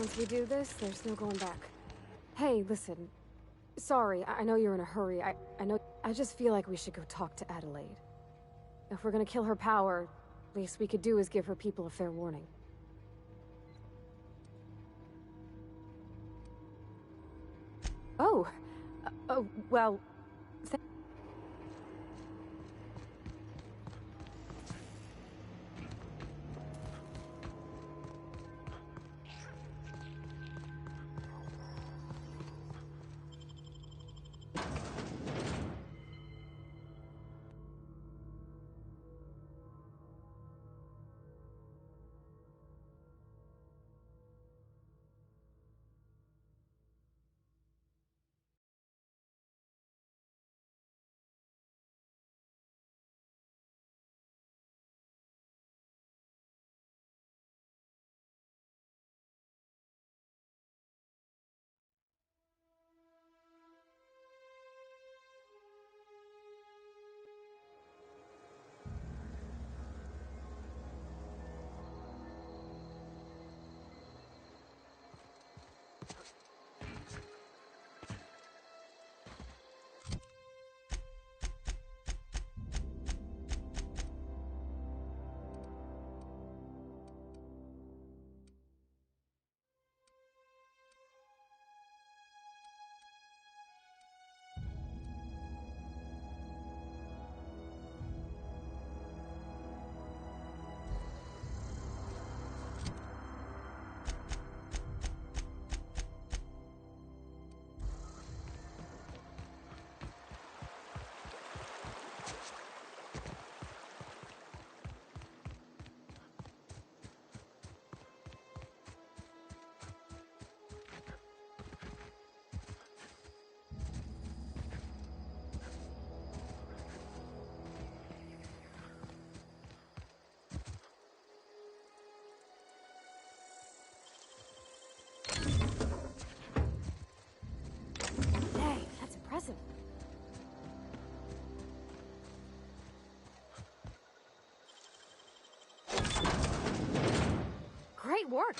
Once we do this, there's no going back. Hey, listen. Sorry, I know you're in a hurry. I know. I just feel like we should go talk to Adelaide. If we're gonna kill her power, least we could do is give her people a fair warning. Oh. Oh, well... Impressive. Great work.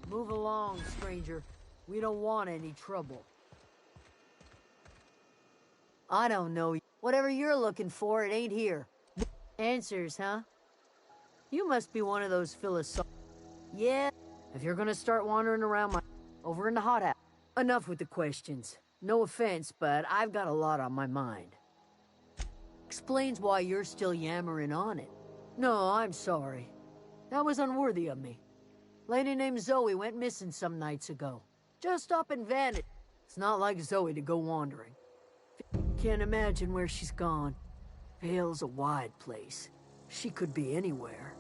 Move along, stranger. We don't want any trouble. I don't know. Whatever you're looking for, it ain't here. Answers, huh? You must be one of those philosophical... Yeah, if you're gonna start wandering around over in the hothouse. Enough with the questions. No offense, but I've got a lot on my mind. Explains why you're still yammering on it. No, I'm sorry. That was unworthy of me. Lady named Zoe went missing some nights ago. Just up and vanished. It's not like Zoe to go wandering. Can't imagine where she's gone. Vale's a wide place. She could be anywhere.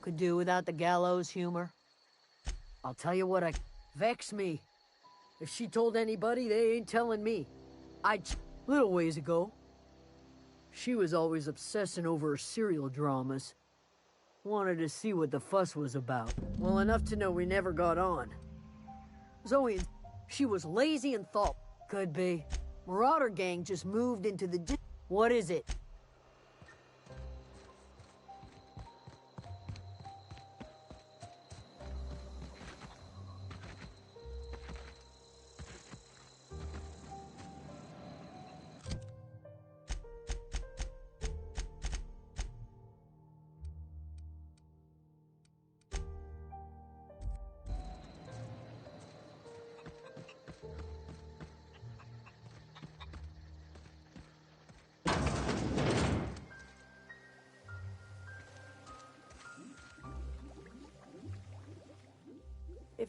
Could do without the gallows humor. I'll tell you what, vex me. If she told anybody, they ain't telling me. Little ways ago, she was always obsessing over her serial dramas. Wanted to see what the fuss was about. Well, enough to know we never got on. Zoe, she was lazy and thought. Could be. Marauder gang just moved into the What is it?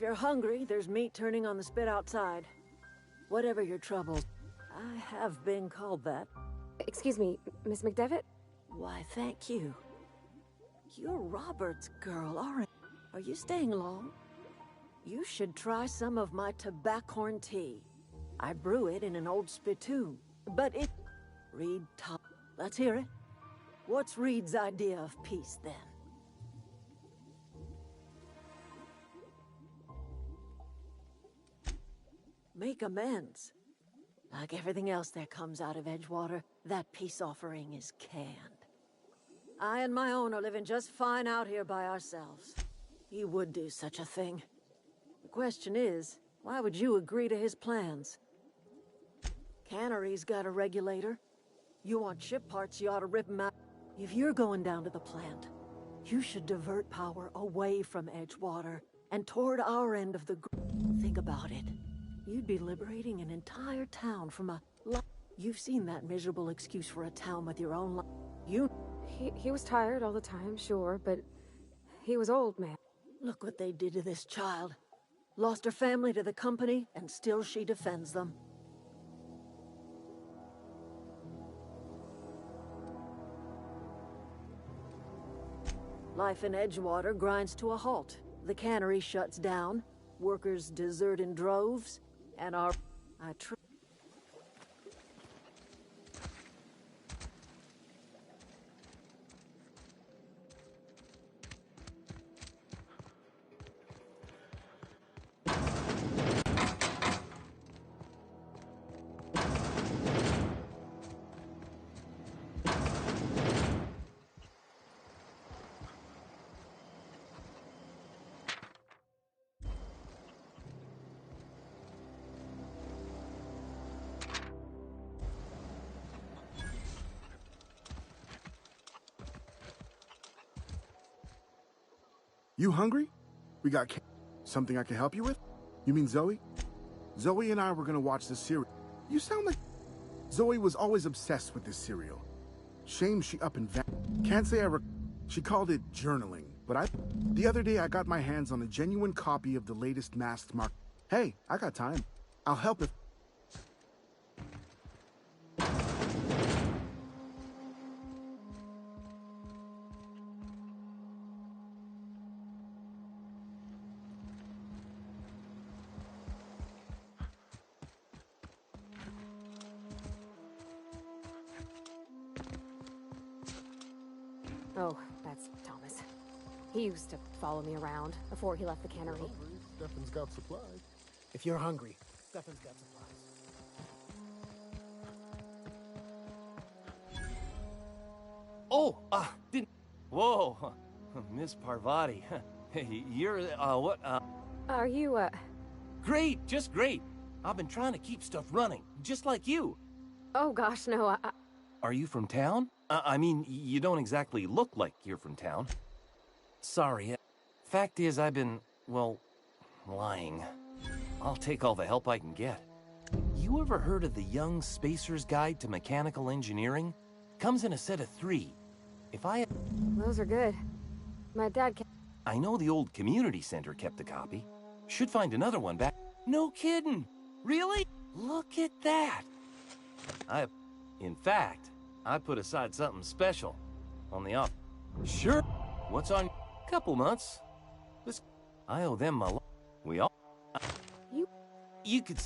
If you're hungry, there's meat turning on the spit outside. Whatever your troubles. I have been called that. Excuse me, Miss McDevitt? Why, thank you. You're Robert's girl, aren't you? Are you staying long? You should try some of my tobaccorn tea. I brew it in an old spittoon, but it... Reed top. Let's hear it. What's Reed's idea of peace, then? Make amends. Like everything else that comes out of Edgewater, that peace offering is canned. I and my own are living just fine out here by ourselves. He would do such a thing. The question is, why would you agree to his plans? Cannery's got a regulator. You want ship parts, you ought to rip 'em out. If you're going down to the plant, you should divert power away from Edgewater and toward our end of the Think about it. You'd be liberating an entire town from a... You've seen that miserable excuse for a town with your own He was tired all the time, sure, but he was old, man. Look what they did to this child. Lost her family to the company, and still she defends them. Life in Edgewater grinds to a halt. The cannery shuts down, workers desert in droves, and You hungry? We got something I can help you with? You mean Zoe? Zoe and I were gonna watch the cereal. You sound like... Zoe was always obsessed with this cereal. Shame she up and Can't say She called it journaling, but The other day I got my hands on a genuine copy of the latest masked mark. Hey, I got time. I'll help if... Oh, that's Thomas. He used to follow me around before he left the cannery. Stefan's got supplies. If you're hungry, Stefan's got supplies. Oh, didn't... Whoa, Miss Parvati. Hey, you're, what, Are you, Great, just great. I've been trying to keep stuff running, just like you. Oh gosh, no, Are you from town? I mean, you don't exactly look like you're from town. Sorry. Fact is, I've been, well, lying. I'll take all the help I can get. You ever heard of the Young Spacer's Guide to Mechanical Engineering? Comes in a set of 3. If I... Those are good. My dad I know the old community center kept a copy. Should find another one back. No kidding. Really? Look at that. In fact, I put aside something special on the off. Sure. What's on? Couple months. I owe them my. We all. You could.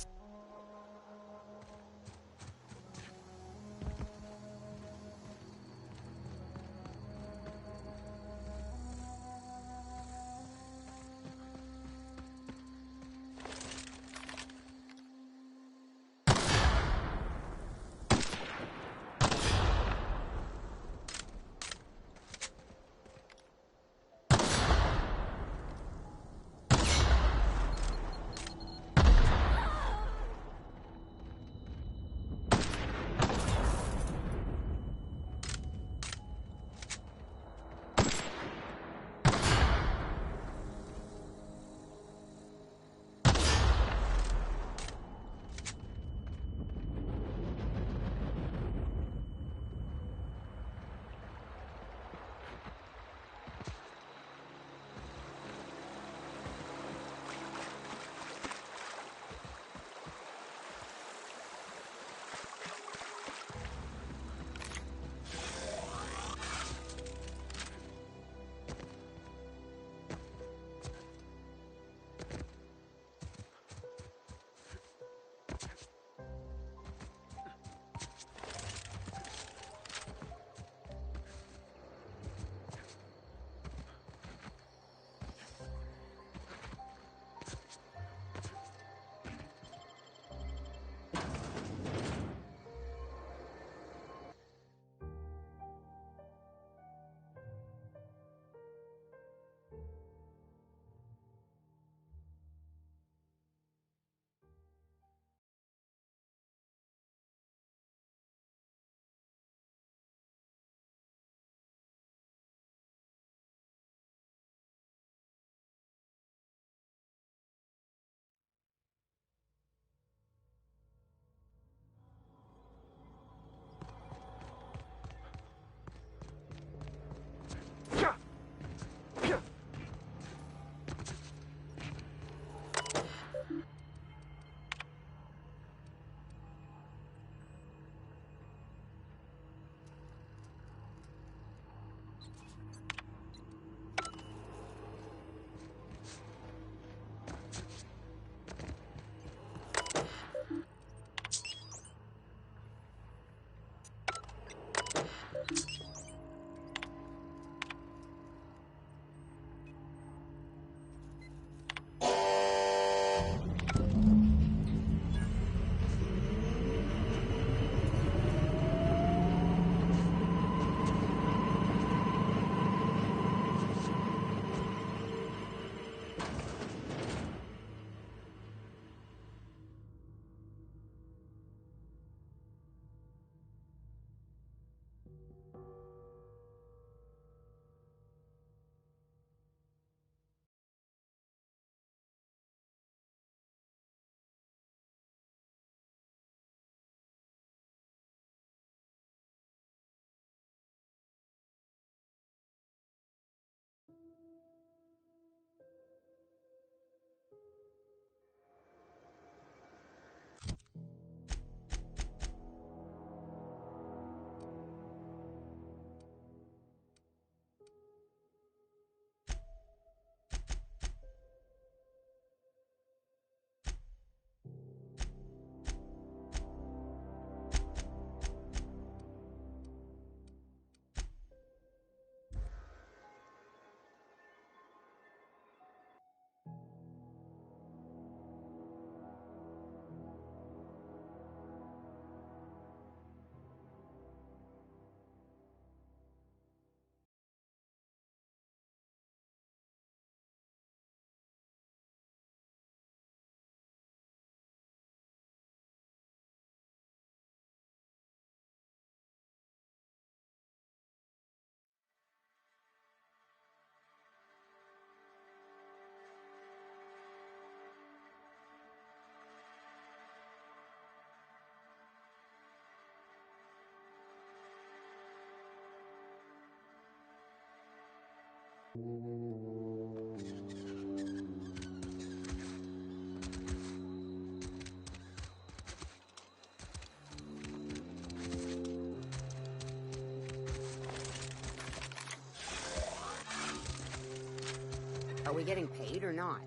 Are we getting paid or not?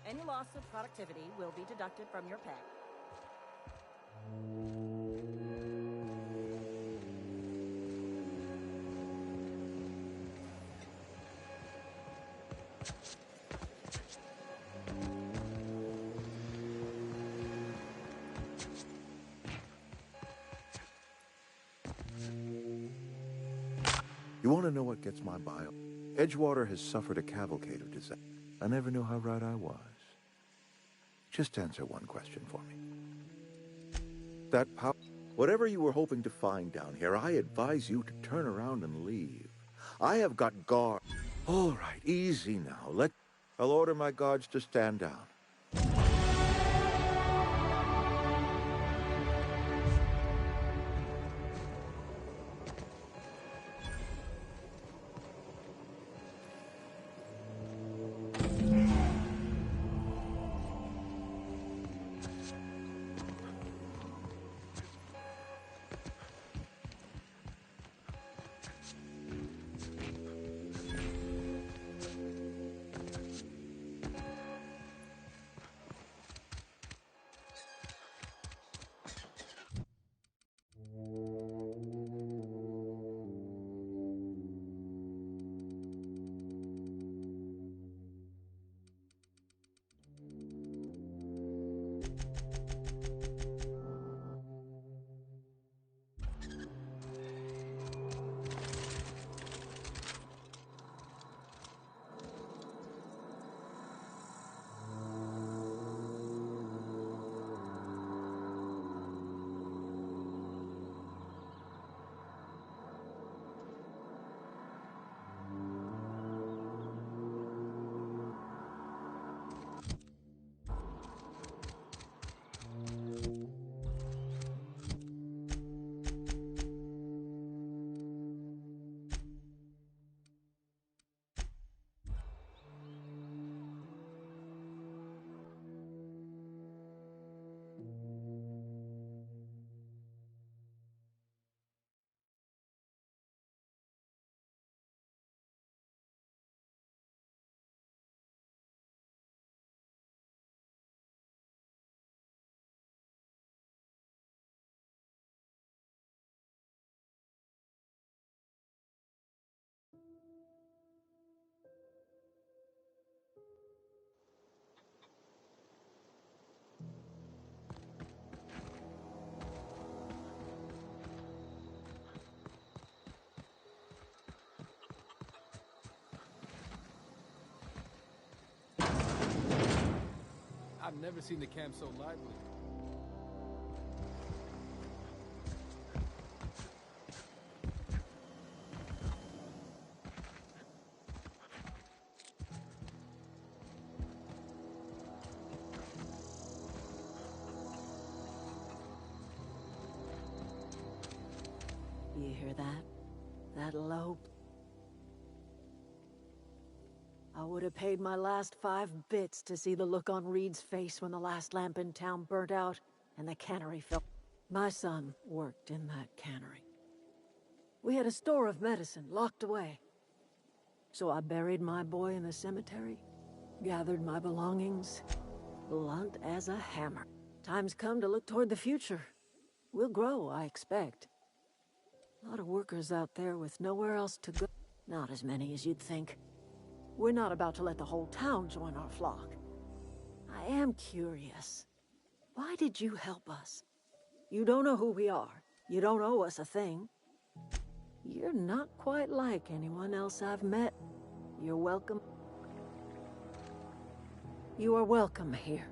Any loss of productivity will be deducted from your pay. You want to know what gets my bile? Edgewater has suffered a cavalcade of disaster. I never knew how right I was. Just answer one question for me. That whatever you were hoping to find down here, I advise you to turn around and leave. I have got guard. All right, easy now. I'll order my guards to stand down. I've never seen the camp so lively. You hear that? That low... I would have paid my last 5 bits to see the look on Reed's face when the last lamp in town burnt out and the cannery fell. My son worked in that cannery. We had a store of medicine locked away. So I buried my boy in the cemetery, gathered my belongings, blunt as a hammer. Time's come to look toward the future. We'll grow, I expect. A lot of workers out there with nowhere else to go. Not as many as you'd think. We're not about to let the whole town join our flock. I am curious. Why did you help us? You don't know who we are. You don't owe us a thing. You're not quite like anyone else I've met. You're welcome. You are welcome here.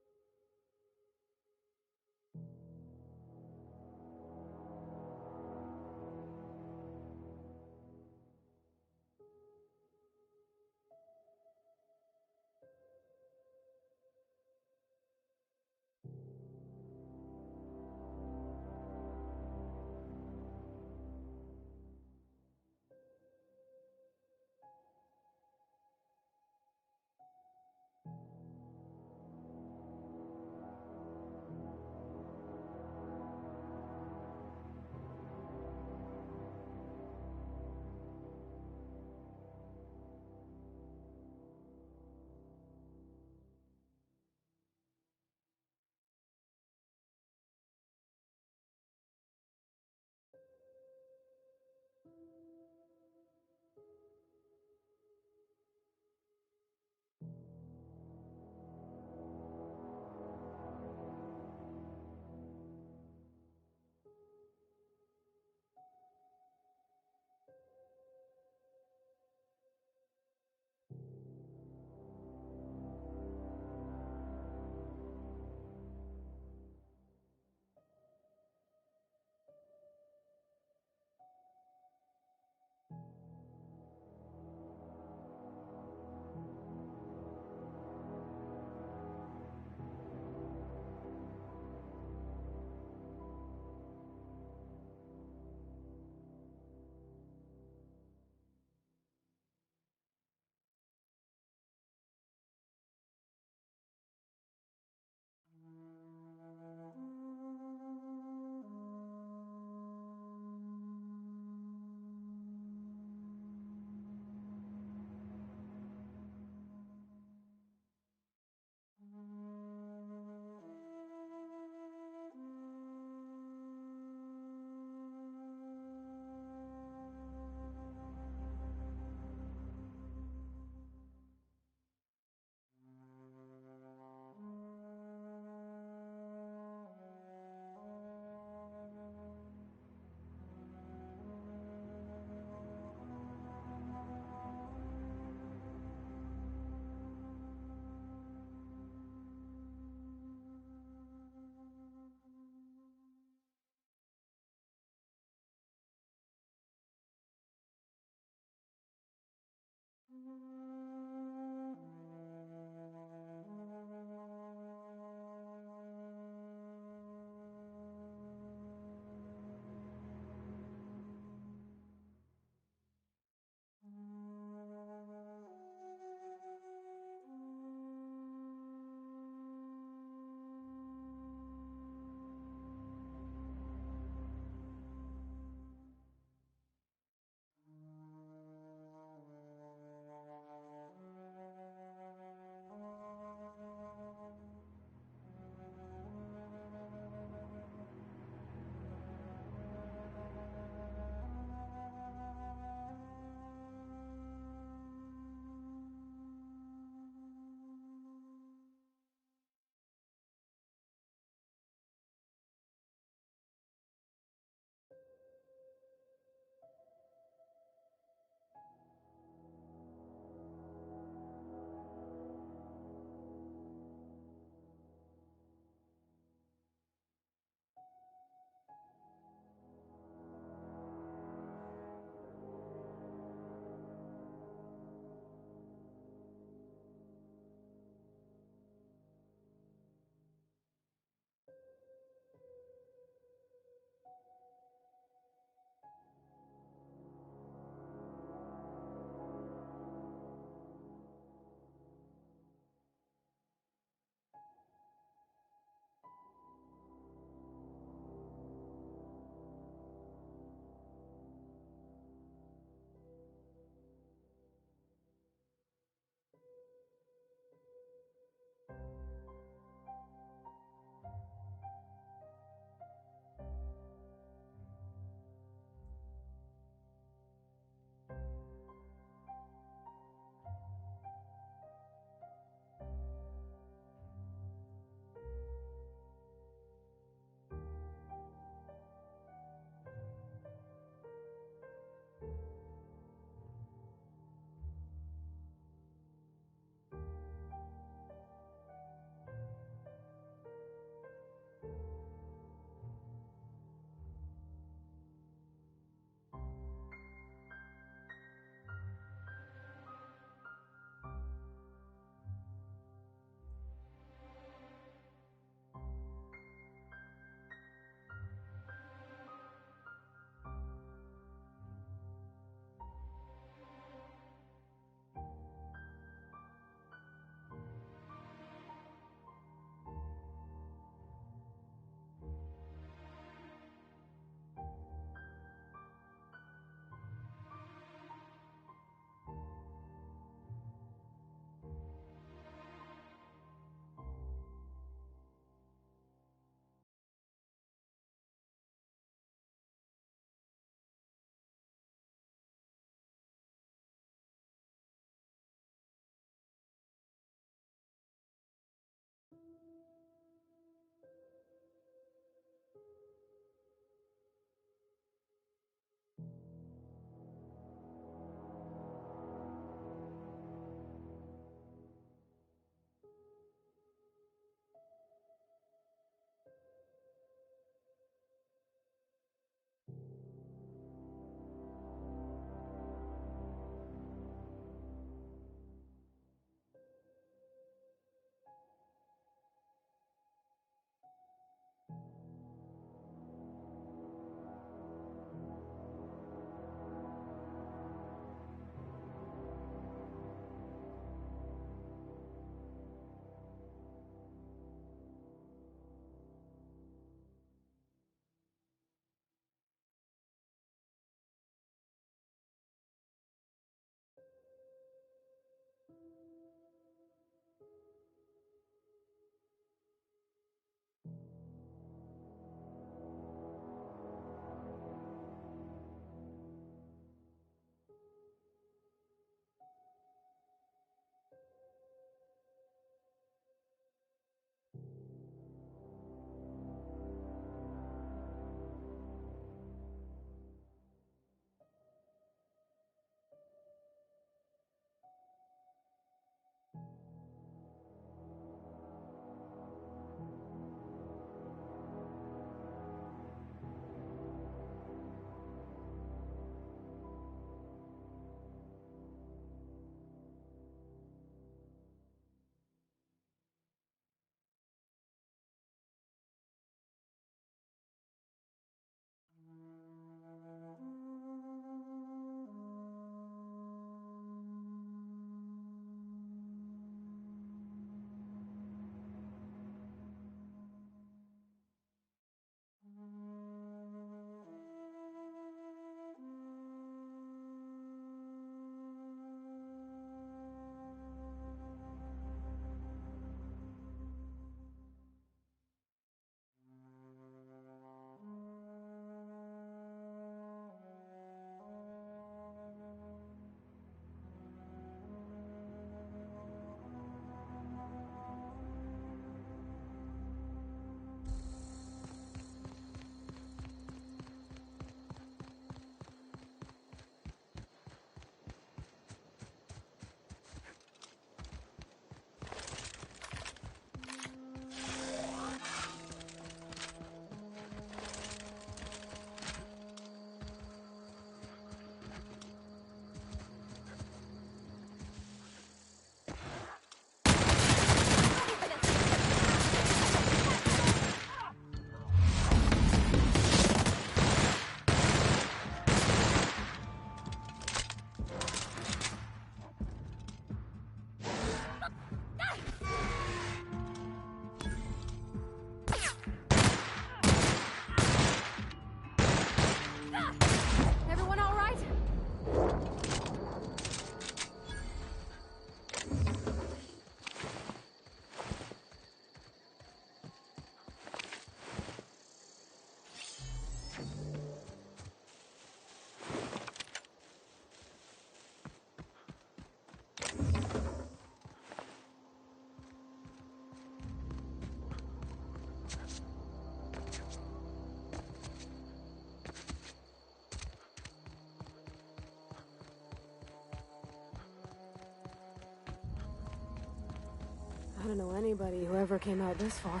I don't know anybody who ever came out this far.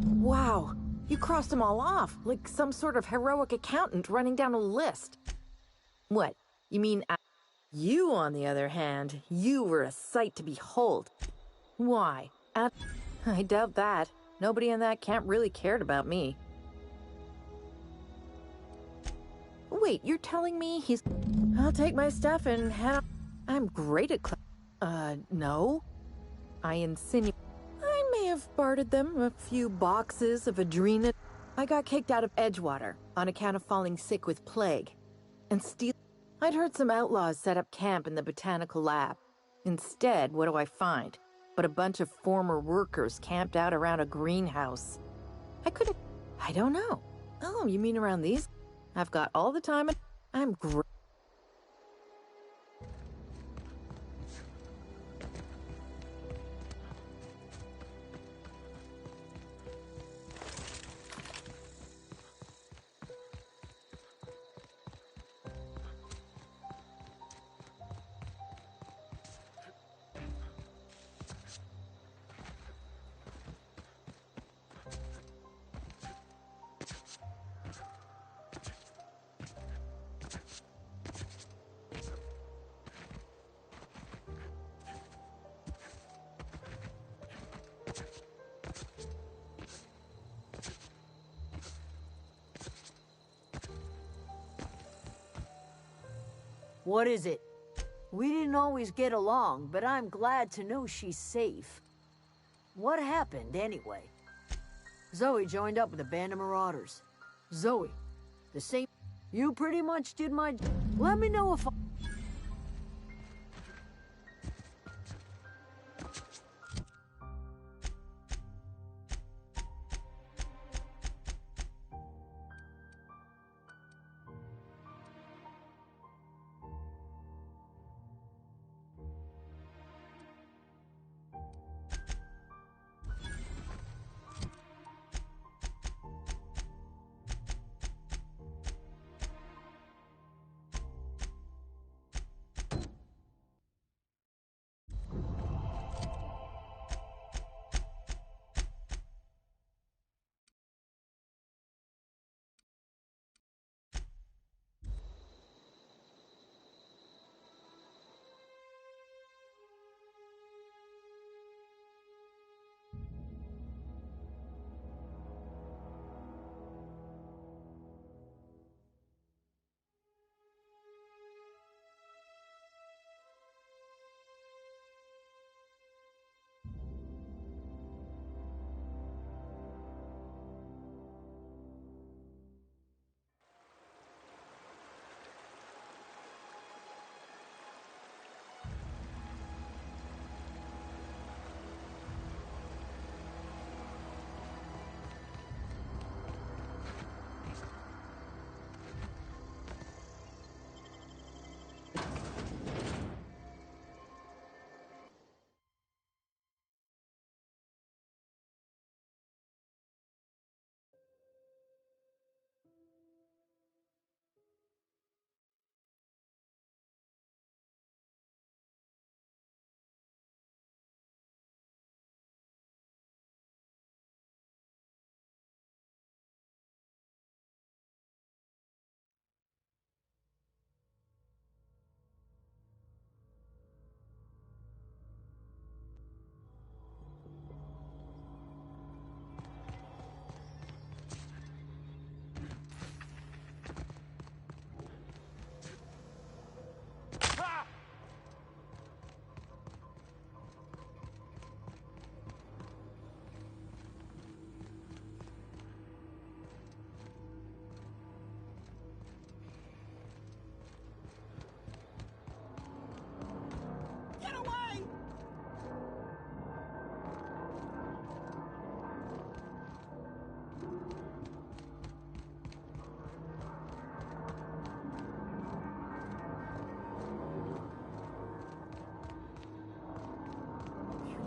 Wow, you crossed them all off, like some sort of heroic accountant running down a list. What, you mean you, on the other hand, you were a sight to behold. Why? I doubt that. Nobody in that camp really cared about me. Wait, you're telling me he's... I'll take my stuff and head on. I'm great at no. I insinuate... I may have bartered them a few boxes of adrenal. I got kicked out of Edgewater on account of falling sick with plague. And I'd heard some outlaws set up camp in the botanical lab. Instead, what do I find? But a bunch of former workers camped out around a greenhouse. I don't know. Oh, you mean around these? I've got all the time and I'm great. What is it? We didn't always get along, but I'm glad to know she's safe. What happened, anyway? Zoe joined up with a band of marauders. Zoe, the same... You pretty much did my... Let me know if I...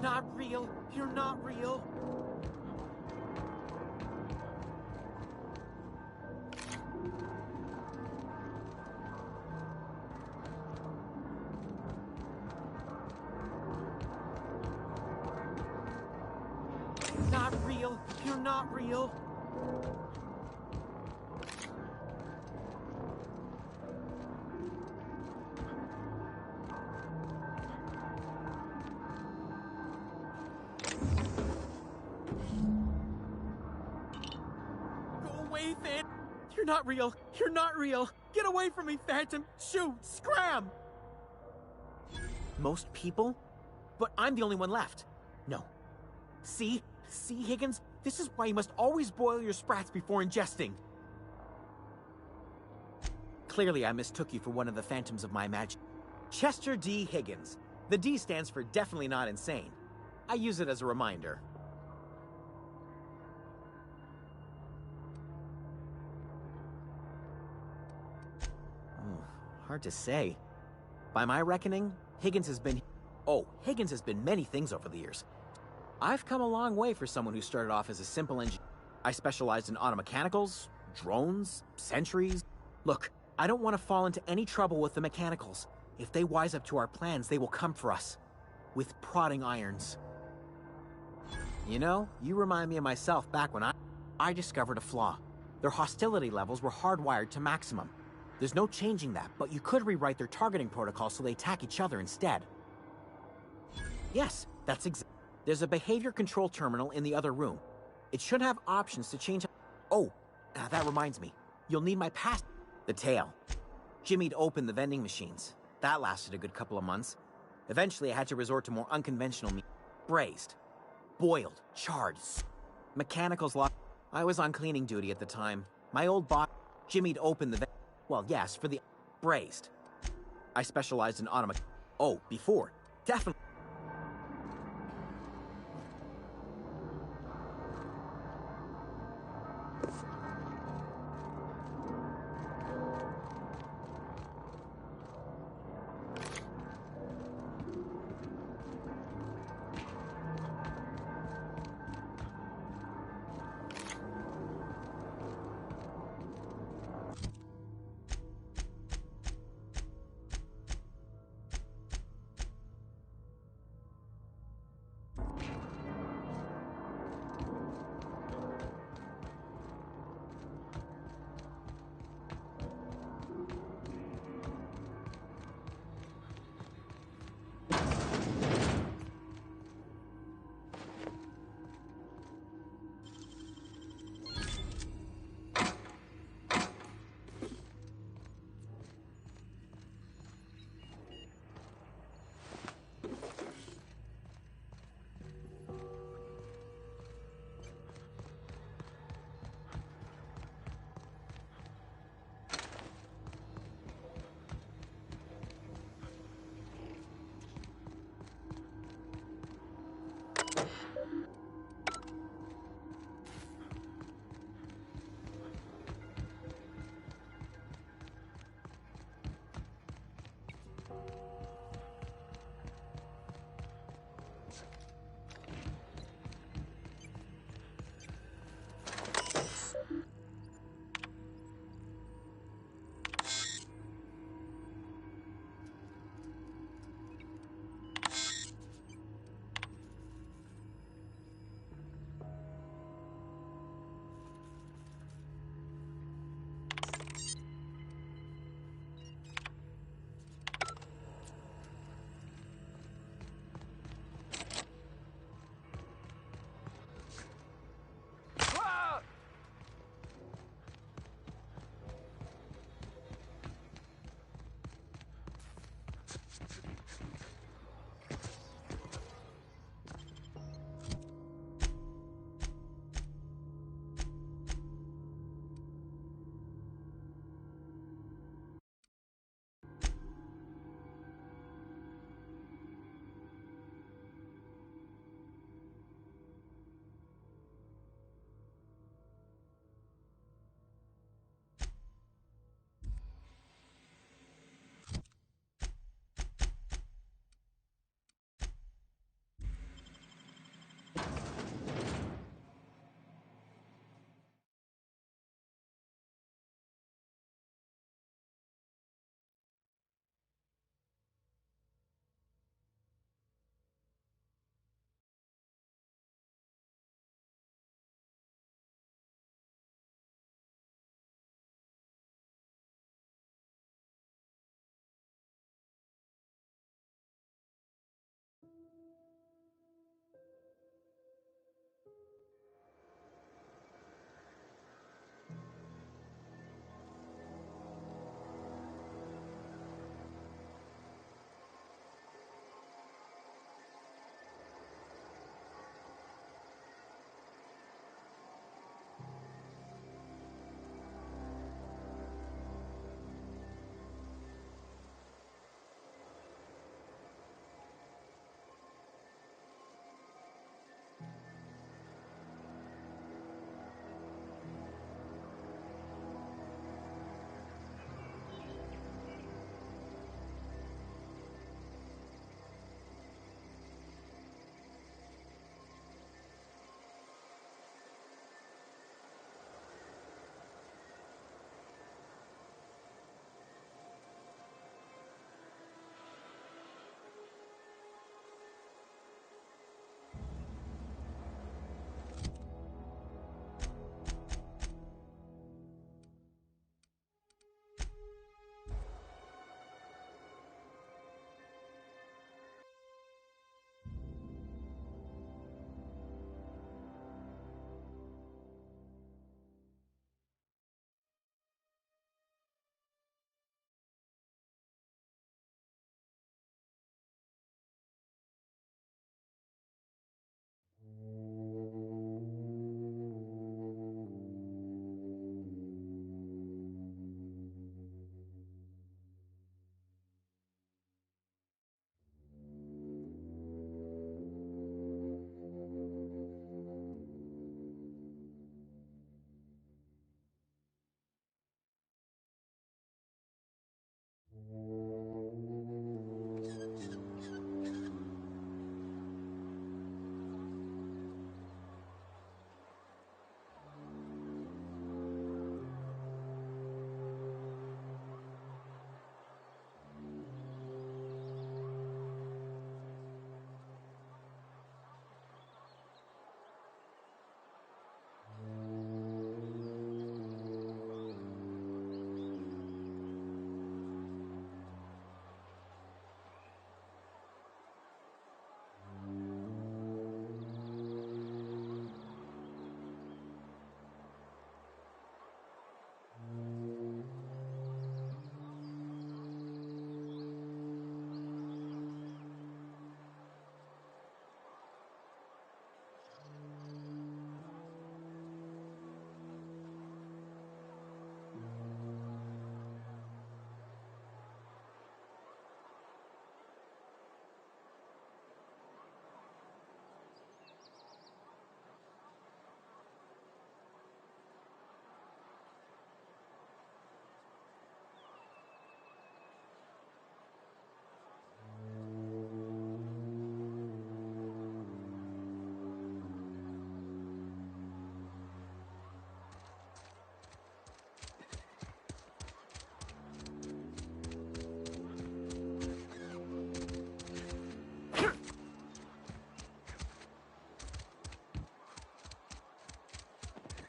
Not real. You're not real. real. You're not real. Go away, Phantom. You're not real. You're not real. Get away from me, Phantom. Shoot. Scram. Most people? But I'm the only one left. No. See, Higgins? This is why you must always boil your sprats before ingesting. Clearly, I mistook you for one of the phantoms of my imagination. Chester D. Higgins. The D stands for definitely not insane. I use it as a reminder. Hard to say. By my reckoning, Higgins has been many things over the years. I've come a long way for someone who started off as a simple engineer. I specialized in automechanicals, drones, sentries. Look, I don't want to fall into any trouble with the mechanicals. If they wise up to our plans, they will come for us. With prodding irons. You know, you remind me of myself back when I discovered a flaw. Their hostility levels were hardwired to maximum. There's no changing that, but you could rewrite their targeting protocol so they attack each other instead. Yes, that's exactly. There's a behavior control terminal in the other room. It should have options to change. Oh, that reminds me. You'll need my pass. The tail. Jimmy'd opened the vending machines. That lasted a good couple of months. Eventually, I had to resort to more unconventional means. Braised. Boiled. Charred. Mechanicals locked. I was on cleaning duty at the time. My old boss, Jimmy'd opened the well, yes, for the braised. I specialized in Oh, before. Definitely.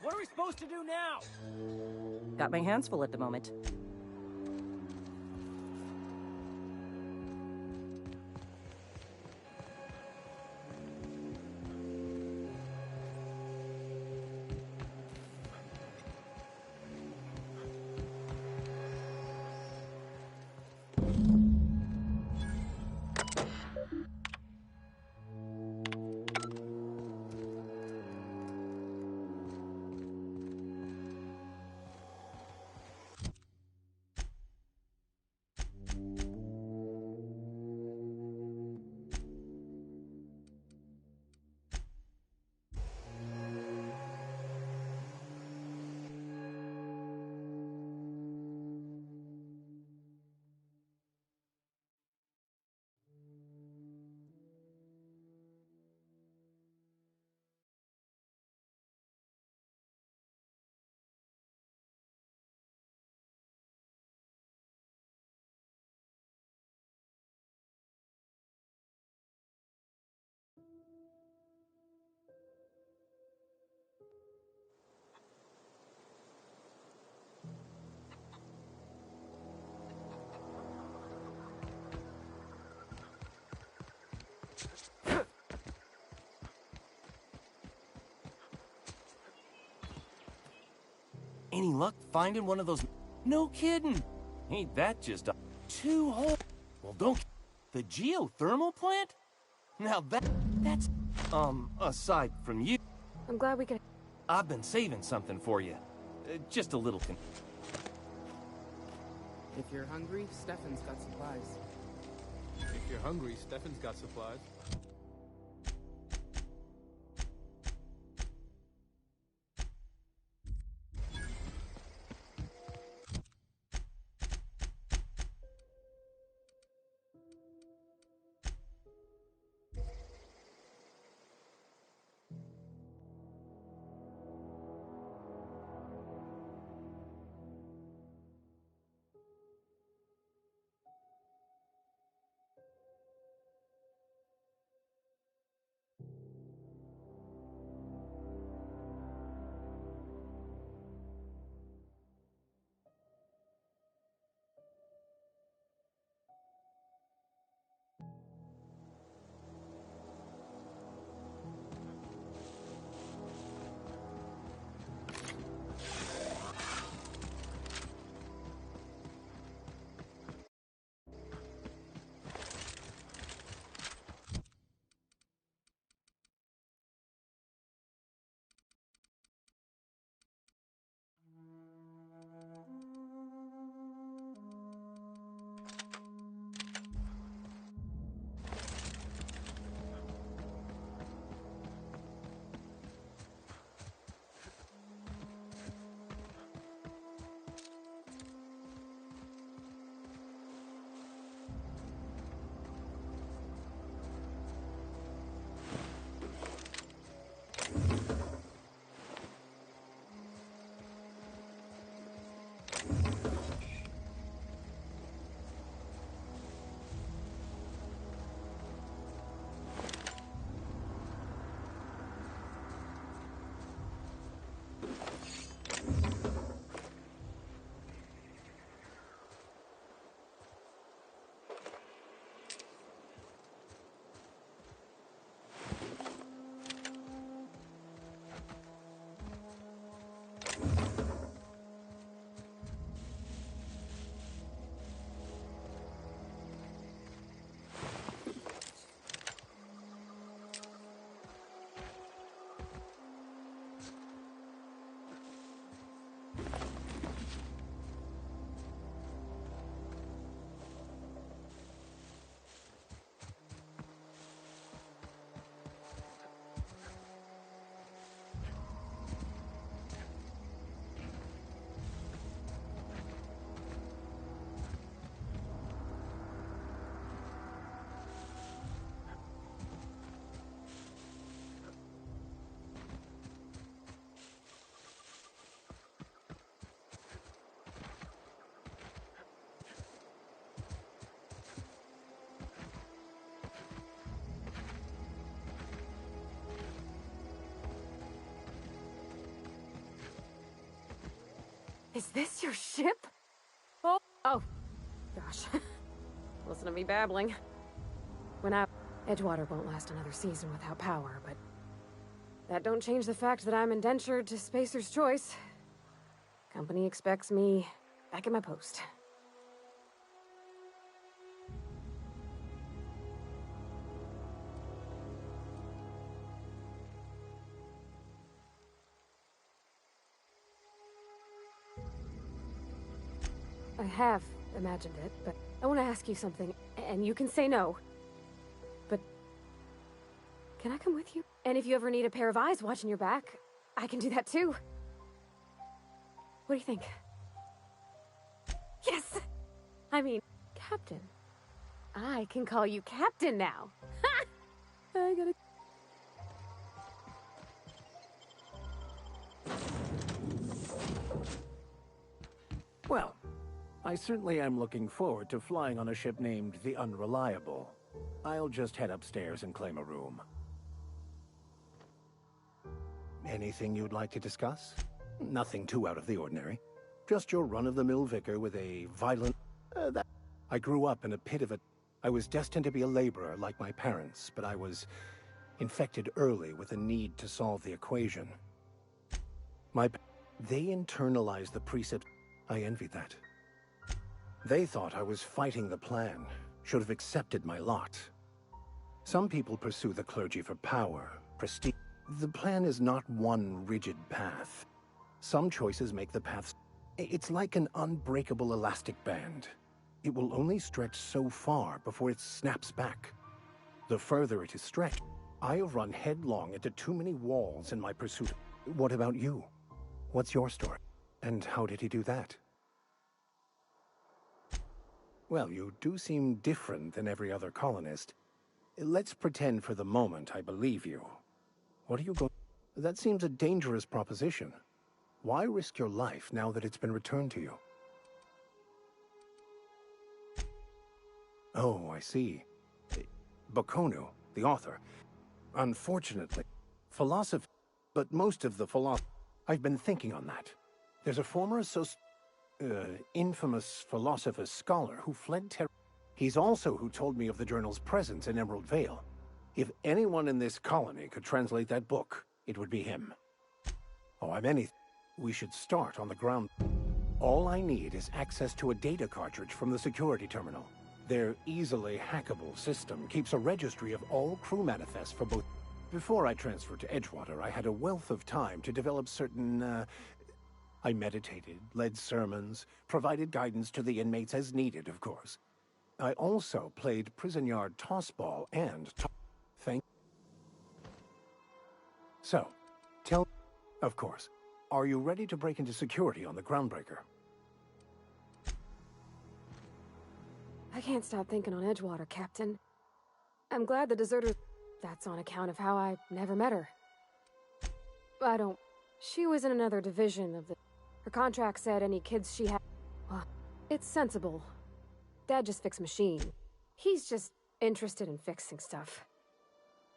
What are we supposed to do now? Got my hands full at the moment. Any luck finding one of those? No kidding. Ain't that just a 2 hole? Well, don't. The geothermal plant? Now that's aside from you. I'm glad we could. I've been saving something for you. Just a little If you're hungry, Stefan's got supplies. If you're hungry, Stefan's got supplies. Is this your ship? Oh, gosh. Listen to me babbling. Edgewater won't last another season without power, but that don't change the fact that I'm indentured to Spacer's Choice. Company expects me back at my post. I have imagined it, but I want to ask you something, and you can say no. But can I come with you? And if you ever need a pair of eyes watching your back, I can do that too. What do you think? Yes! I mean, Captain. I can call you Captain now. Ha! I gotta... Well, I certainly am looking forward to flying on a ship named the Unreliable. I'll just head upstairs and claim a room. Anything you'd like to discuss? Nothing too out of the ordinary. Just your run-of-the-mill vicar with a violent... I grew up in a pit of a... I was destined to be a laborer like my parents, but I was infected early with a need to solve the equation. They internalized the precepts. I envied that. They thought I was fighting the plan, should have accepted my lot. Some people pursue the clergy for power, prestige. The plan is not one rigid path. Some choices make the paths... It's like an unbreakable elastic band. It will only stretch so far before it snaps back. The further it is stretched, I'll run headlong into too many walls in my pursuit. What about you? What's your story? And how did he do that? Well, you do seem different than every other colonist. Let's pretend for the moment I believe you. What are you going... That seems a dangerous proposition. Why risk your life now that it's been returned to you? Oh, I see. Bakonu, the author. Unfortunately, philosophy... But most of the philosophy... I've been thinking on that. There's a former infamous philosopher scholar who fled terror. He's also who told me of the journal's presence in Emerald Vale. If anyone in this colony could translate that book, it would be him. Oh, I'm anything. We should start on the ground. All I need is access to a data cartridge from the security terminal. Their easily hackable system keeps a registry of all crew manifests for both. Before I transferred to Edgewater, I had a wealth of time to develop certain, I meditated, led sermons, provided guidance to the inmates as needed, of course. I also played prison yard tossball and... So, tell... Of course. Are you ready to break into security on the Groundbreaker? I can't stop thinking on Edgewater, Captain. I'm glad the deserters... That's on account of how I never met her. I don't... She was in another division of the... Her contract said any kids she had... Well, it's sensible. Dad just fixed machine. He's just interested in fixing stuff.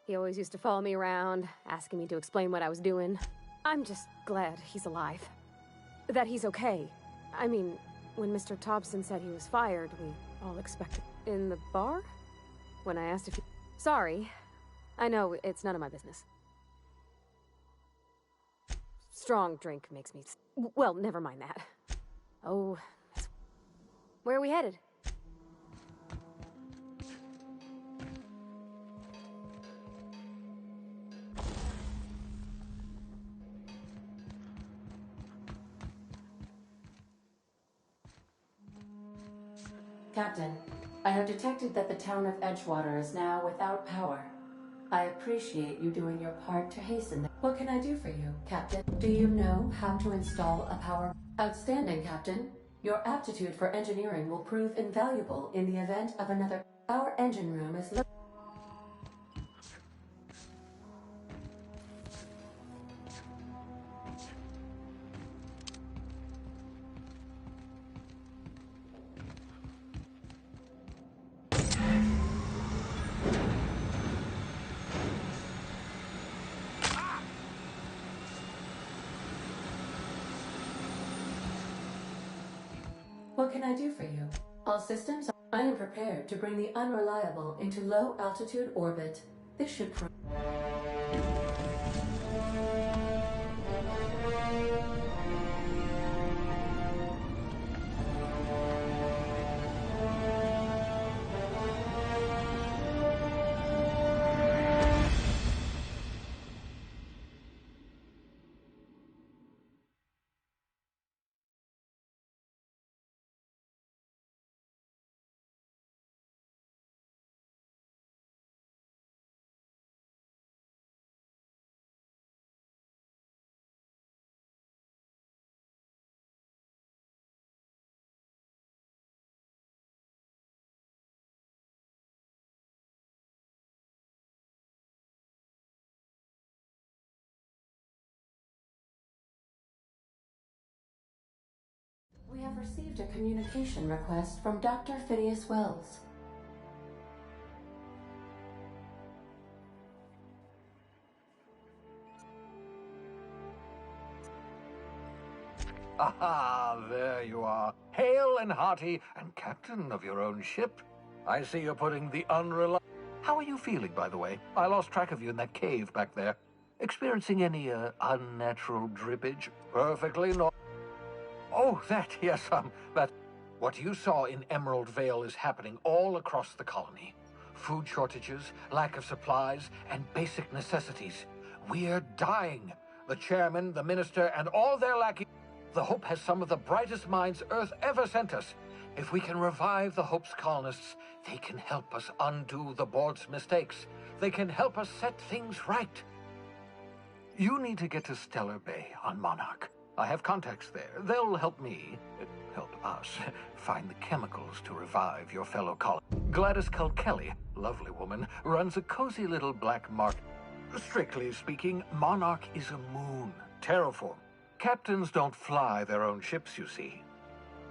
He always used to follow me around, asking me to explain what I was doing. I'm just glad he's alive. That he's okay. I mean, when Mr. Thompson said he was fired, we all expected... In the bar? When I asked if he... Sorry. I know, it's none of my business. Strong drink makes me... Well, never mind that. Oh... Where are we headed? Captain, I have detected that the town of Edgewater is now without power. I appreciate you doing your part to hasten that. What can I do for you, Captain? Do you know how to install a power? Outstanding, Captain. Your aptitude for engineering will prove invaluable in the event of another. Our engine room is What can I do for you? All systems, I am prepared to bring the unreliable into low altitude orbit. This should We have received a communication request from Dr. Phineas Wells. Aha, there you are. Hale and hearty, and captain of your own ship. I see you're putting the unreliable... How are you feeling, by the way? I lost track of you in that cave back there. Experiencing any, unnatural drippage? Perfectly normal. Oh, that, yes, that... What you saw in Emerald Vale is happening all across the colony. Food shortages, lack of supplies, and basic necessities. We're dying. The chairman, the minister, and all their lackeys... The Hope has some of the brightest minds Earth ever sent us. If we can revive the Hope's colonists, they can help us undo the board's mistakes. They can help us set things right. You need to get to Stellar Bay on Monarch. I have contacts there. They'll help us, find the chemicals to revive your fellow colonists. Gladys Culkelly, lovely woman, runs a cozy little black market. Strictly speaking, Monarch is a moon, terraform. Captains don't fly their own ships, you see.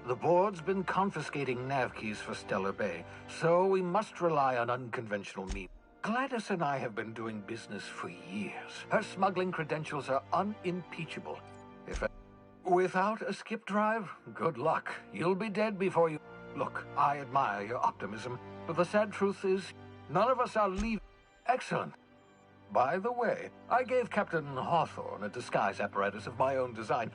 The board's been confiscating nav keys for Stellar Bay, so we must rely on unconventional means. Gladys and I have been doing business for years. Her smuggling credentials are unimpeachable. Without a skip drive, good luck. You'll be dead before you... Look, I admire your optimism, but the sad truth is, none of us are leaving. Excellent. By the way, I gave Captain Hawthorne a disguise apparatus of my own design.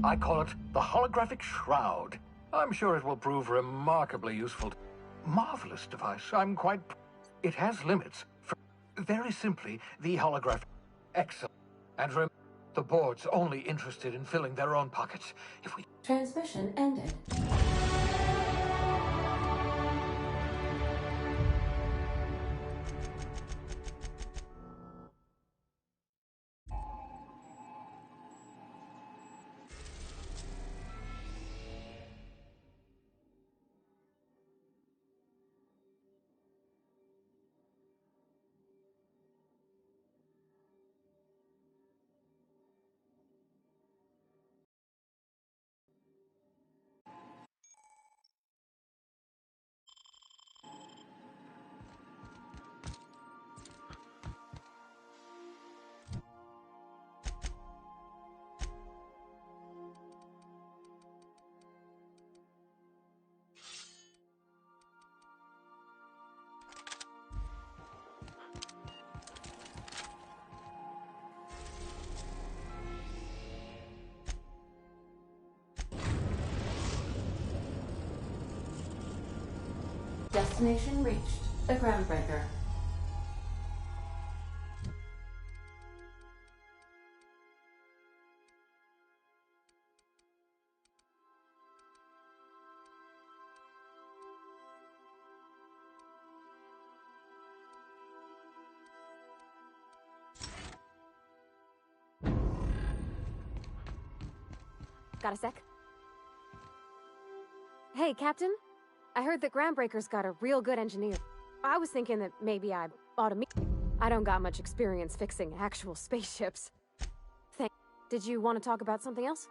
I call it the Holographic Shroud. I'm sure it will prove remarkably useful. Marvelous device. It has limits. Very simply, the holographic... Excellent. And remember, the board's only interested in filling their own pockets. If we... Transmission ended. Destination reached. The Groundbreaker. Got a sec? Hey, Captain? I heard that Groundbreaker's got a real good engineer. I was thinking that maybe I ought to meet... I don't got much experience fixing actual spaceships. Did you want to talk about something else?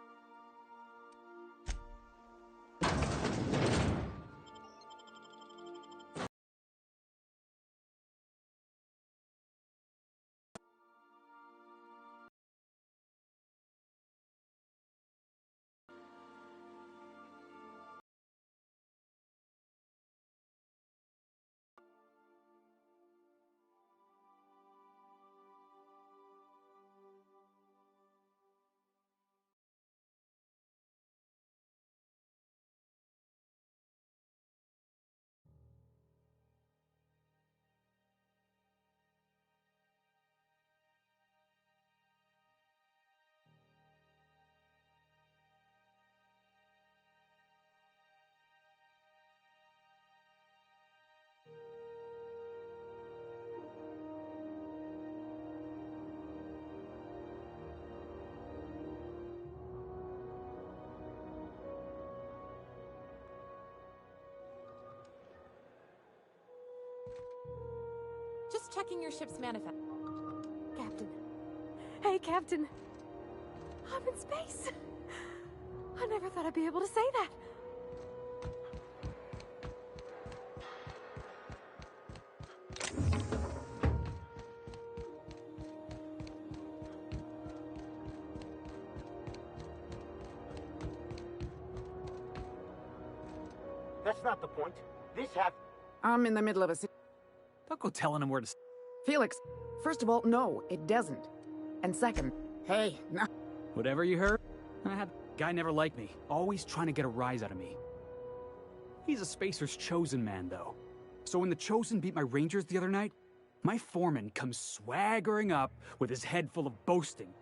just checking your ship's manifest. Captain. Hey, Captain. I'm in space. I never thought I'd be able to say that. That's not the point. This happened. I'm in the middle of a... Don't go telling him where to... Felix, first of all, no, it doesn't. And second, hey, no... Whatever you heard, I had... Guy never liked me, always trying to get a rise out of me. He's a Spacer's chosen man, though. So when the Chosen beat my Rangers the other night, my foreman comes swaggering up with his head full of boasting.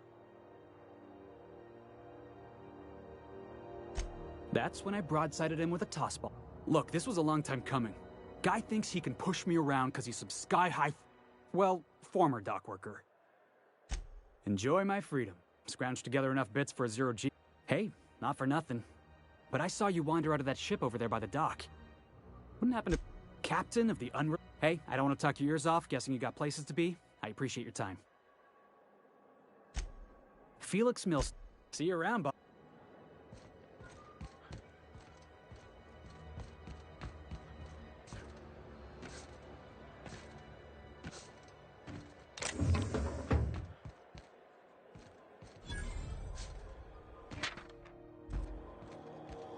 That's when I broadsided him with a tossball. Look, this was a long time coming. Guy thinks he can push me around because he's some sky-high... Well, former dock worker. Enjoy my freedom. Scrounged together enough bits for a 0G. Hey, not for nothing. But I saw you wander out of that ship over there by the dock. Wouldn't happen to... Captain of the Unre... Hey, I don't want to talk your ears off, guessing you got places to be. I appreciate your time. Felix Mills. See you around, Bob.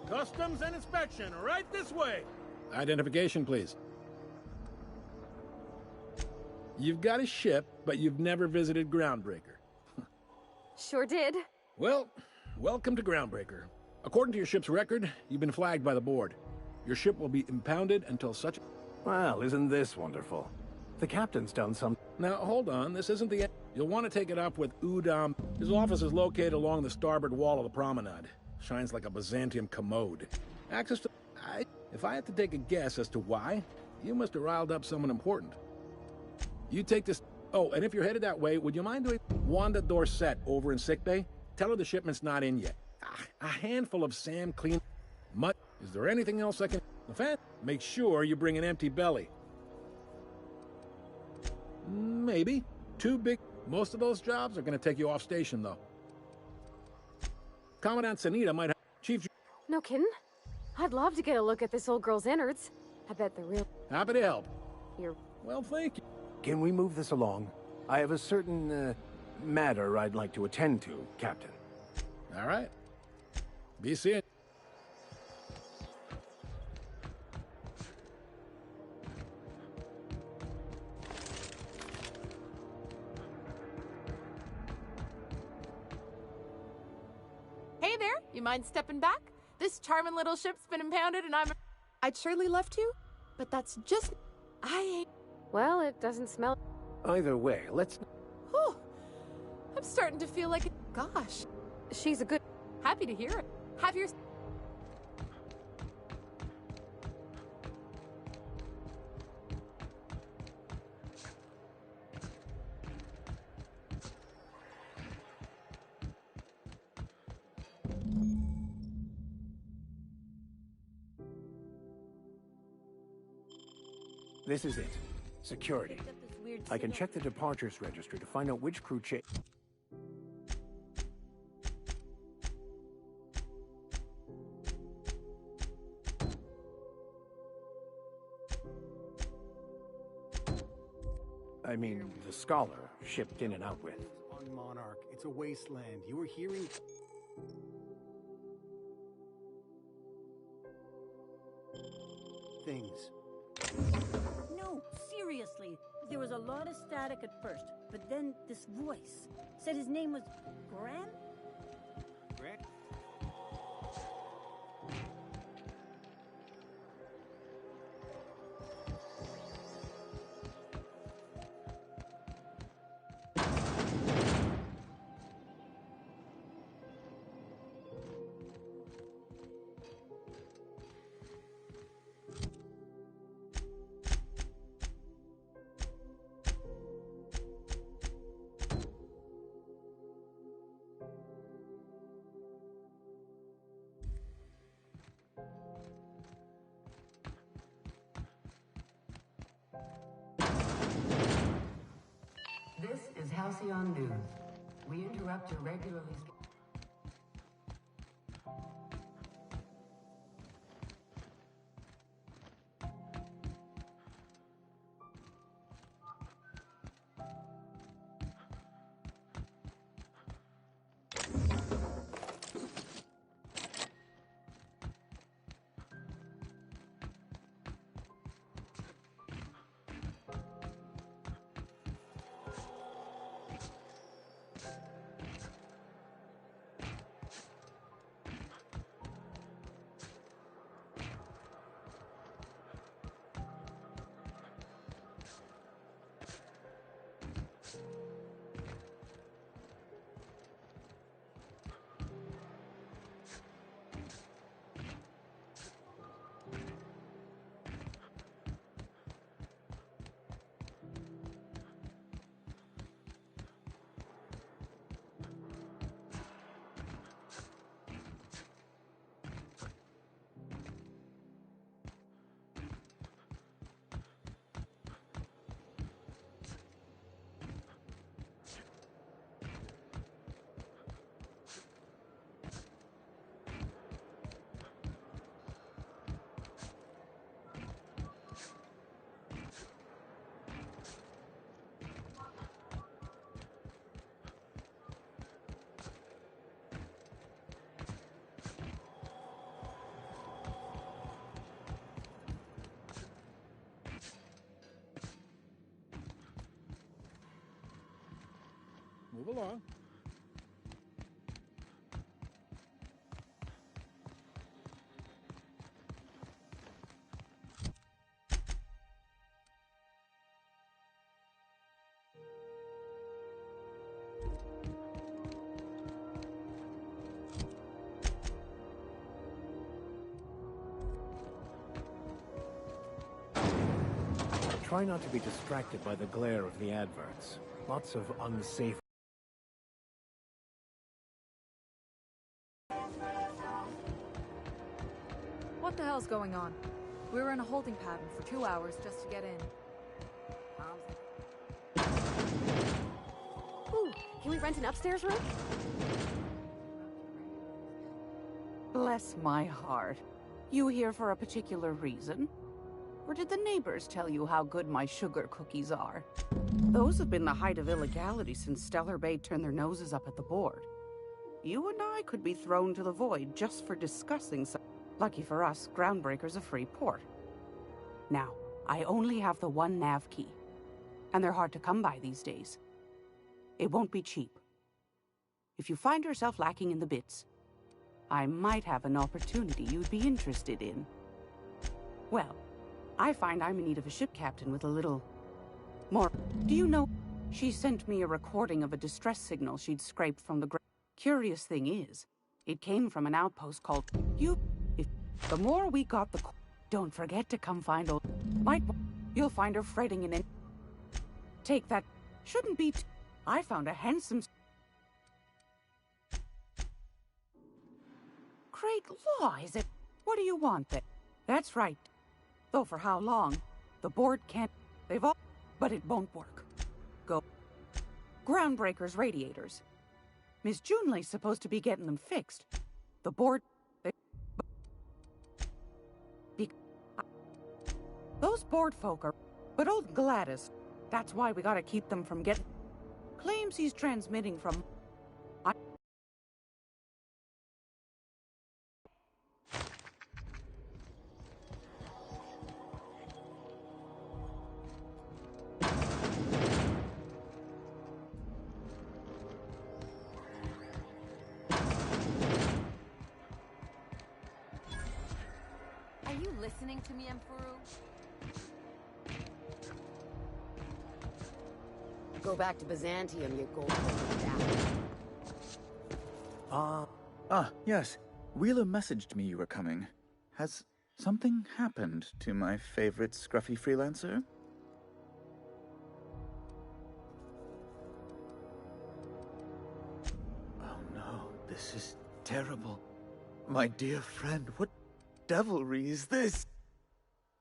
Customs and inspection, right this way. Identification, please. You've got a ship, but you've never visited Groundbreaker. Sure did. Well, welcome to Groundbreaker. According to your ship's record, you've been flagged by the board. Your ship will be impounded until such... Well, isn't this wonderful? The captain's done some... Now, hold on, this isn't the end. You'll want to take it up with Udam. His office is located along the starboard wall of the promenade. Shines like a Byzantium commode. Access to... If I had to take a guess as to why, you must have riled up someone important. You take this... Oh, and if you're headed that way, would you mind doing Wanda Dorset over in sickbay? Tell her the shipment's not in yet. A handful of Sam clean... Mutt. Is there anything else I can... Make sure you bring an empty belly. Maybe. Too big. Most of those jobs are going to take you off station, though. Commandant Sanita might have... Chief... No kidding? I'd love to get a look at this old girl's innards. I bet the real... Happy to help. You're... Well, thank you. Can we move this along? I have a certain, matter I'd like to attend to, Captain. All right. Be seeing... Hey there, you mind stepping back? This charming little ship's been impounded and I'd surely love to, but that's just... Well, it doesn't smell... Either way, let's... Whew. I'm starting to feel like... Gosh. She's a good... Happy to hear it. Have your... This is it. Security. I can check the departures register to find out which crew I mean, the Scholar shipped in and out with. On Monarch, it's a wasteland. You were hearing... things. No, seriously. There was a lot of static at first, but then this voice said his name was Gran? Greg? Halcyon News. We interrupt your regularly scheduled... Move along. Try not to be distracted by the glare of the adverts. Lots of unsafe... What the hell's going on? We were in a holding pattern for 2 hours just to get in. Ooh, can we rent an upstairs room? Bless my heart. You here for a particular reason? Or did the neighbors tell you how good my sugar cookies are? Those have been the height of illegality since Stellar Bay turned their noses up at the board. You and I could be thrown to the void just for discussing some... Lucky for us, Groundbreaker's a free port. Now, I only have the one nav key, and they're hard to come by these days. It won't be cheap. If you find yourself lacking in the bits, I might have an opportunity you'd be interested in. Well, I find I'm in need of a ship captain with a little more. Do you know, she sent me a recording of a distress signal she'd scraped from the ground. Curious thing is, it came from an outpost called If the more we got, the... Don't forget to come find old... You'll find her fretting in... Take that. Shouldn't be... I found a handsome... Great law, is it? What do you want then? That's right. Though for how long? The board can't... They've all... But it won't work. Go. Groundbreaker's radiators. Miss Junley's supposed to be getting them fixed. The board... Those board folk are... But old Gladys... That's why we gotta keep them from getting... Claims he's transmitting from... Are you listening to me, Emperor? Go back to Byzantium, you gold. Yes. Wheeler messaged me you were coming. Has something happened to my favorite scruffy freelancer? Oh no, this is terrible. My dear friend, what devilry is this?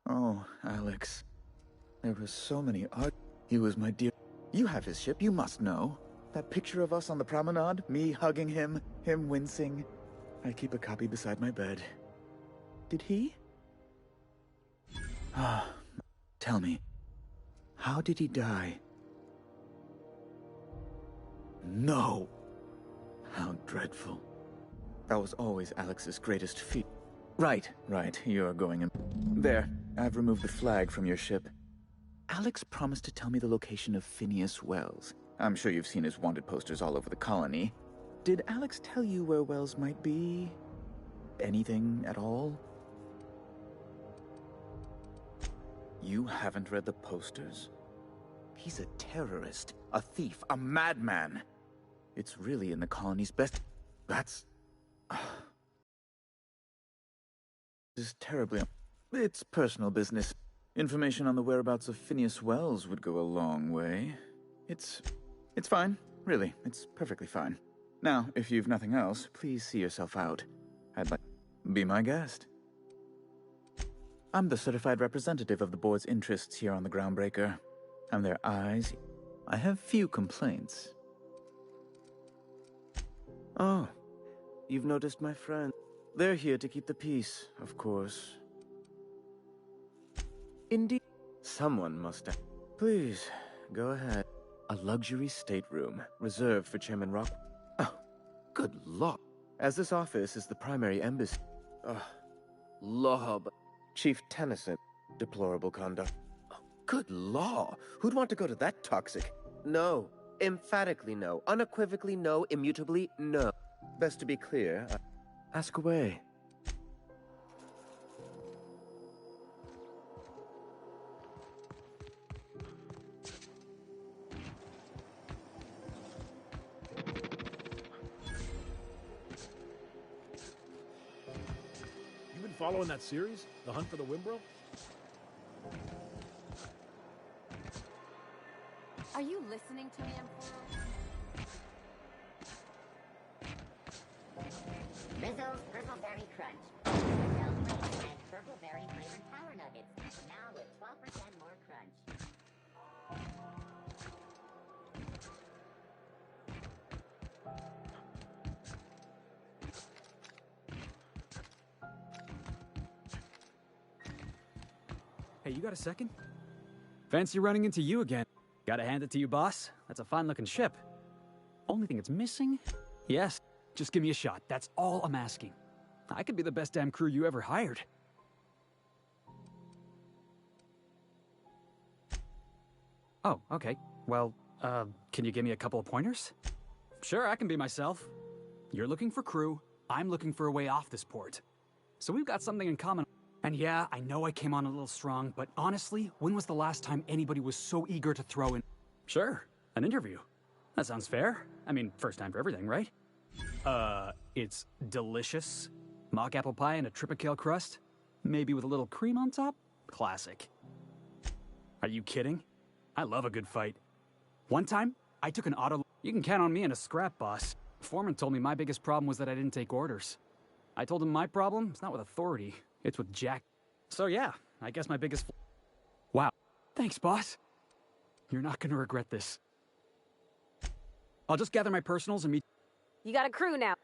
Oh, Alex. There were so many art... He was my dear... You have his ship, you must know. That picture of us on the promenade, me hugging him, him wincing. I keep a copy beside my bed. Did he? Ah, tell me, how did he die? No! How dreadful. That was always Alex's greatest feat. Right, you're going in. There, I've removed the flag from your ship. Alex promised to tell me the location of Phineas Wells. I'm sure you've seen his wanted posters all over the colony. Did Alex tell you where Wells might be? Anything at all? You haven't read the posters? He's a terrorist, a thief, a madman. It's really in the colony's best... That's... This is terribly... It's personal business. Information on the whereabouts of Phineas Wells would go a long way. It's fine. Really, it's perfectly fine. Now, if you've nothing else, please see yourself out. I'd like... Be my guest. I'm the certified representative of the board's interests here on the Groundbreaker. I'm their eyes. I have few complaints. Oh, you've noticed my friend. They're here to keep the peace, of course. Indeed. Someone must have... Please, go ahead. A luxury stateroom, reserved for Chairman Rock... Oh, good lord. As this office is the primary embassy... Lob. Chief Tennyson. Deplorable conduct. Oh, good law. Who'd want to go to that toxic? No. Emphatically no. Unequivocally no. Immutably no. Best to be clear. Ask away. You been following that series? The Hunt for the Wimbrel? Are you listening to me, Emperor? Rizzo's Purple Berry Crunch. Rizzo's and Purple Berry flavored Power Nuggets. Now with 12% more crunch. Hey, you got a second? Fancy running into you again. Gotta hand it to you, boss. That's a fine-looking ship. Only thing it's missing? Yes. Just give me a shot. That's all I'm asking. I could be the best damn crew you ever hired. Oh, okay. Well, can you give me a couple of pointers? Sure, I can be myself. You're looking for crew. I'm looking for a way off this port. So we've got something in common. And yeah, I know I came on a little strong, but honestly, when was the last time anybody was so eager to throw in... Sure, an interview. That sounds fair. I mean, first time for everything, right? It's delicious. Mock apple pie and a tripicale crust. Maybe with a little cream on top? Classic. Are you kidding? I love a good fight. One time, I took an auto... You can count on me in a scrap, boss. Foreman told me my biggest problem was that I didn't take orders. I told him my problem is not with authority. It's with Jack. So yeah, I guess my biggest... Wow. Thanks, boss. You're not gonna regret this. I'll just gather my personals and meet... You got a crew now.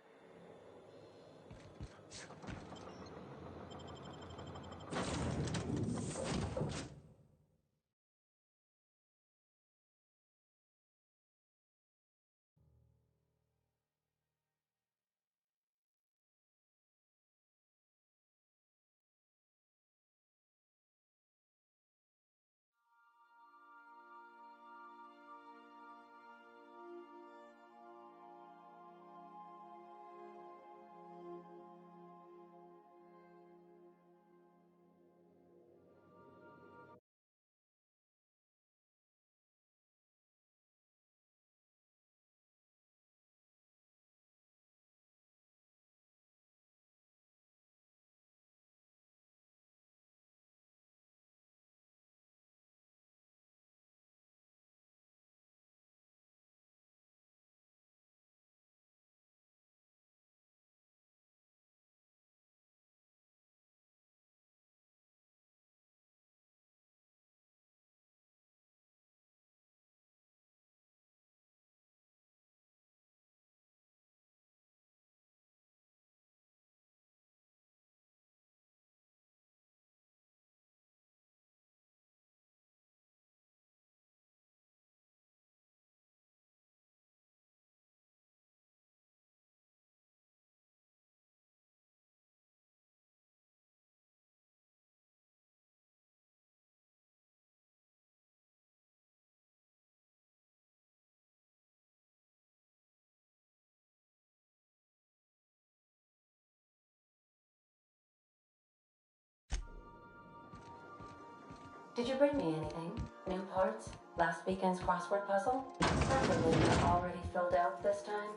Did you bring me anything? New parts? Last weekend's crossword puzzle? Preferably not already filled out this time.